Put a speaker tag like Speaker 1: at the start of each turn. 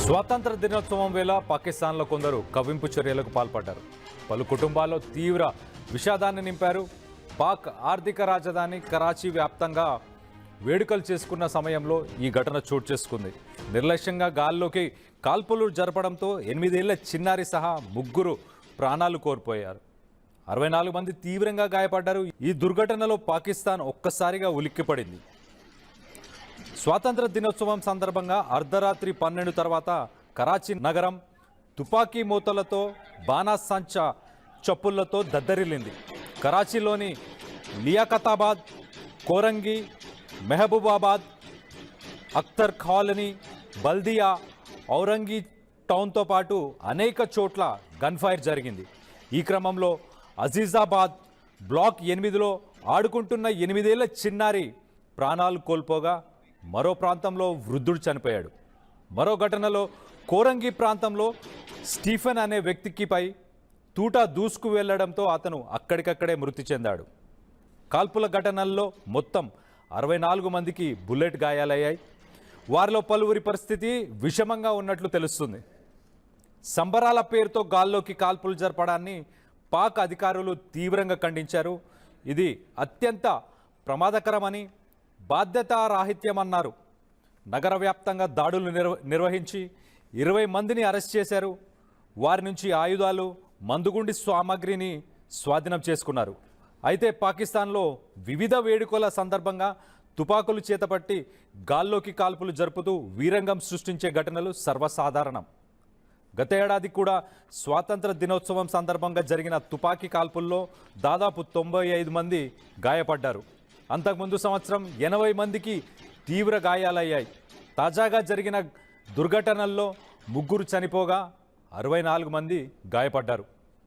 Speaker 1: స్వాతంత్ర దినోత్సవం వేళ పాకిస్తాన్లో కొందరు కవ్వింపు చర్యలకు పాల్పడ్డారు. పలు కుటుంబాల్లో తీవ్ర విషాదాన్ని నింపారు. పాక్ ఆర్థిక రాజధాని కరాచీ వ్యాప్తంగా వేడుకలు చేసుకున్న సమయంలో ఈ ఘటన చోటు చేసుకుంది. నిర్లక్ష్యంగా గాల్లోకి కాల్పులు జరపడంతో 8 ఏళ్ల చిన్నారి సహా ముగ్గురు ప్రాణాలు కోల్పోయారు. 64 మంది తీవ్రంగా గాయపడ్డారు. ఈ దుర్ఘటనలో పాకిస్తాన్ ఒక్కసారిగా ఉలిక్కిపడింది. స్వాతంత్ర దినోత్సవం సందర్భంగా అర్ధరాత్రి 12 తర్వాత కరాచీ నగరం తుపాకీ మూతలతో బాణాసంచా చప్పుళ్లతో దద్దరిల్లింది. కరాచీలోని లియాఖతాబాద్, కోరంగి, మెహబూబాబాద్, అఖ్తర్ కాలనీ, బల్దియా, ఔరంగి టౌన్తో పాటు అనేక చోట్ల గన్ ఫైర్ జరిగింది. ఈ క్రమంలో అజీజాబాద్ బ్లాక్ 8లో ఆడుకుంటున్న 8 ఏళ్ల చిన్నారి ప్రాణాలు కోల్పోగా మరో ప్రాంతంలో వృద్ధుడు చనిపోయాడు. మరో ఘటనలో కోరంగి ప్రాంతంలో స్టీఫెన్ అనే వ్యక్తికిపై తూటా దూసుకు వెళ్లడంతో అతను అక్కడికక్కడే మృతి చెందాడు. కాల్పుల ఘటనల్లో మొత్తం 64 మందికి బుల్లెట్ గాయాలయ్యాయి. వారిలో పలువురి పరిస్థితి విషమంగా ఉన్నట్లు తెలుస్తుంది. సంబరాల పేరుతో గాల్లోకి కాల్పులు జరపడాన్ని పాక్ అధికారులు తీవ్రంగా ఖండించారు. ఇది అత్యంత ప్రమాదకరమని, బాధ్యతారాహిత్యమన్నారు. నగర వ్యాప్తంగా దాడులు నిర్వహించి 20 మందిని అరెస్ట్ చేశారు. వారి నుంచి ఆయుధాలు, మందుగుండి సామాగ్రిని స్వాధీనం చేసుకున్నారు. అయితే పాకిస్తాన్లో వివిధ వేడుకల సందర్భంగా తుపాకులు చేతపట్టి గాల్లోకి కాల్పులు జరుపుతూ వీరంగం సృష్టించే ఘటనలు సర్వసాధారణం. గత ఏడాది కూడా స్వాతంత్ర దినోత్సవం సందర్భంగా జరిగిన తుపాకీ కాల్పుల్లో దాదాపు 95 మంది గాయపడ్డారు. అంతకుముందు సంవత్సరం 80 మందికి తీవ్ర గాయాలయ్యాయి. తాజాగా జరిగిన దుర్ఘటనల్లో 3 చనిపోగా 64 మంది గాయపడ్డారు.